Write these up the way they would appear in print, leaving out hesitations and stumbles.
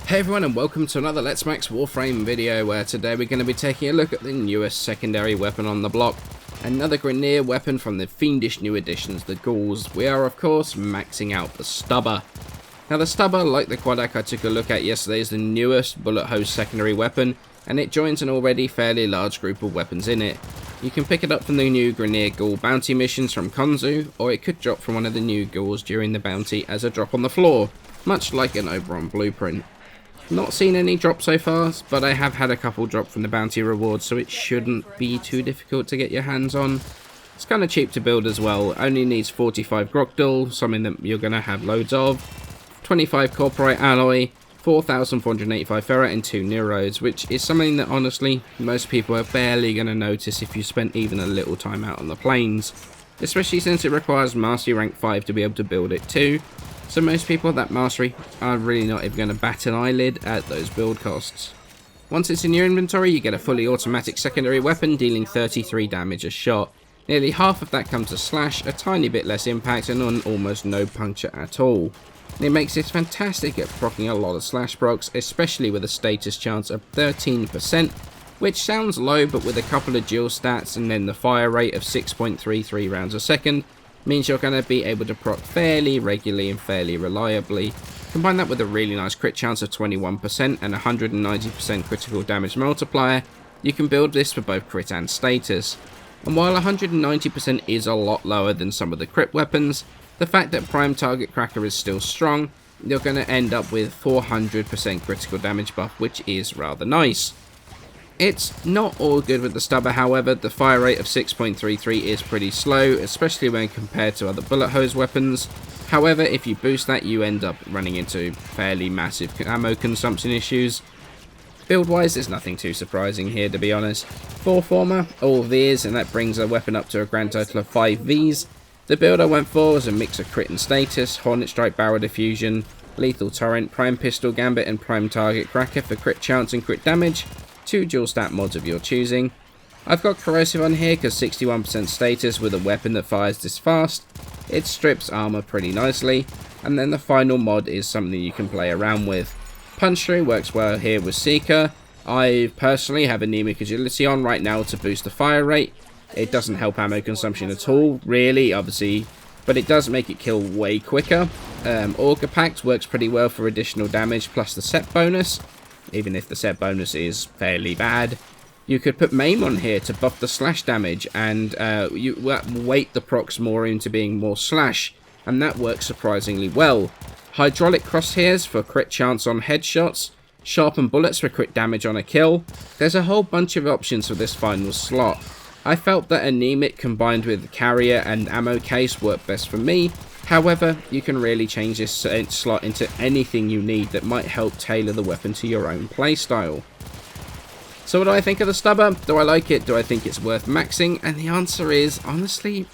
Hey everyone, and welcome to another Let's Max Warframe video, where today we're going to be taking a look at the newest secondary weapon on the block. Another Grineer weapon from the fiendish new additions, the Ghouls. We are of course maxing out the Stubba. Now the Stubba, like the Quadak I took a look at yesterday, is the newest Bullethose secondary weapon, and it joins an already fairly large group of weapons in it. You can pick it up from the new Grineer Ghoul bounty missions from Konzu, or it could drop from one of the new Ghouls during the bounty as a drop on the floor, much like an Oberon blueprint. Not seen any drop so far, but I have had a couple drop from the bounty rewards, so it shouldn't be too difficult to get your hands on. It's kind of cheap to build as well, only needs 45 Gextroll, something that you're going to have loads of, 25 Corporite Alloy, 4,485 Ferret and 2 Neurodes, which is something that honestly most people are barely going to notice if you spent even a little time out on the plains, especially since it requires Mastery rank 5 to be able to build it too. So most people at that mastery are really not even going to bat an eyelid at those build costs. Once it's in your inventory, you get a fully automatic secondary weapon dealing 33 damage a shot. Nearly half of that comes to slash, a tiny bit less impact and on almost no puncture at all. It makes this fantastic at proccing a lot of slash procs, especially with a status chance of 13%, which sounds low, but with a couple of dual stats and then the fire rate of 6.33 rounds a second, means you're going to be able to proc fairly regularly and fairly reliably. Combine that with a really nice crit chance of 21% and 190% critical damage multiplier, you can build this for both crit and status. And while 190% is a lot lower than some of the crit weapons, the fact that prime target cracker is still strong, you're going to end up with 400% critical damage buff, which is rather nice. It's not all good with the Stubba, however. The fire rate of 6.33 is pretty slow, especially when compared to other Bullethose weapons. However, if you boost that, you end up running into fairly massive ammo consumption issues. Build-wise, there's nothing too surprising here, to be honest. 4 Former, all Vs, and that brings a weapon up to a grand total of 5 Vs. The build I went for was a mix of crit and status, Hornet Strike Barrel Diffusion, Lethal Torrent, Prime Pistol Gambit, and Prime Target Cracker for crit chance and crit damage. 2 dual stat mods of your choosing. I've got Corrosive on here because 61% status with a weapon that fires this fast. It strips armor pretty nicely, and then the final mod is something you can play around with. Punch Through works well here with Seeker. I personally have Anemic Agility on right now to boost the fire rate. It doesn't help ammo consumption at all, really, obviously, but it does make it kill way quicker. Auger Pact works pretty well for additional damage plus the set bonus. Even if the set bonus is fairly bad. You could put Maim on here to buff the slash damage, and you weight the procs more into being more slash, and that works surprisingly well. Hydraulic Crosshairs for crit chance on headshots, Sharpen Bullets for crit damage on a kill. There's a whole bunch of options for this final slot. I felt that Anemic combined with Carrier and Ammo Case worked best for me. However, you can really change this slot into anything you need that might help tailor the weapon to your own playstyle. So what do I think of the Stubba? Do I like it? Do I think it's worth maxing? And the answer is, honestly,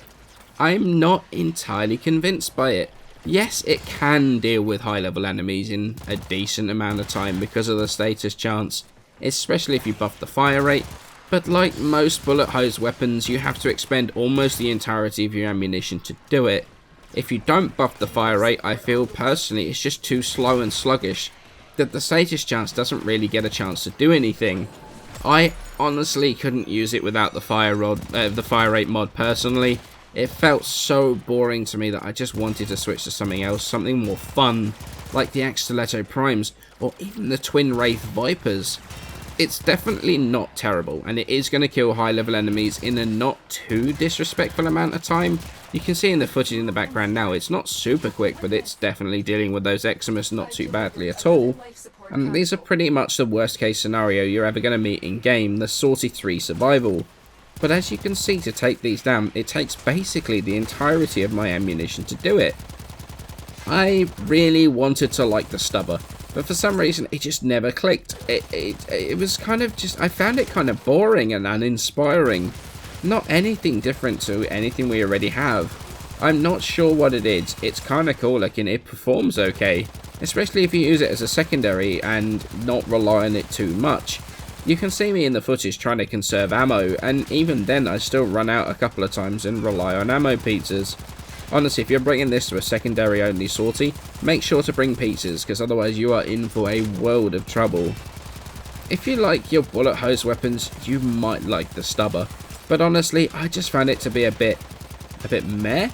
I'm not entirely convinced by it. Yes, it can deal with high level enemies in a decent amount of time because of the status chance, especially if you buff the fire rate. But like most Bullethose weapons, you have to expend almost the entirety of your ammunition to do it. If you don't buff the fire rate, I feel personally it's just too slow and sluggish, that the status chance doesn't really get a chance to do anything. I honestly couldn't use it without the fire rate mod personally. It felt so boring to me that I just wanted to switch to something else, something more fun, like the Axe Stiletto Primes, or even the Twin Wraith Vipers. It's definitely not terrible, and it is going to kill high level enemies in a not too disrespectful amount of time. You can see in the footage in the background now, it's not super quick, but it's definitely dealing with those Eximus not too badly at all. And these are pretty much the worst case scenario you're ever going to meet in game, the Sortie 3 survival. But as you can see, to take these down, it takes basically the entirety of my ammunition to do it. I really wanted to like the Stubba, but for some reason it just never clicked. It was kind of just, I found it kind of boring and uninspiring. Not anything different to anything we already have. I'm not sure what it is. It's kind of cool looking, it performs okay, especially if you use it as a secondary and not rely on it too much. You can see me in the footage trying to conserve ammo, and even then I still run out a couple of times and rely on ammo pizzas. Honestly, if you're bringing this to a secondary only sortie, make sure to bring pizzas, because otherwise you are in for a world of trouble. If you like your Bullethose weapons, you might like the Stubba, but honestly, I just found it to be a bit meh.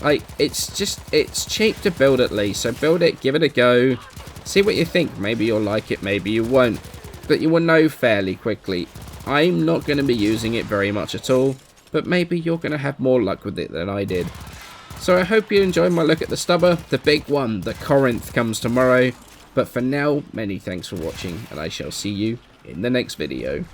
Like, it's cheap to build at least, so build it, give it a go, see what you think. Maybe you'll like it, maybe you won't, but you will know fairly quickly. I'm not going to be using it very much at all, but maybe you're going to have more luck with it than I did. So I hope you enjoyed my look at the Stubba. The big one, the Corinth, comes tomorrow. But for now, many thanks for watching, and I shall see you in the next video.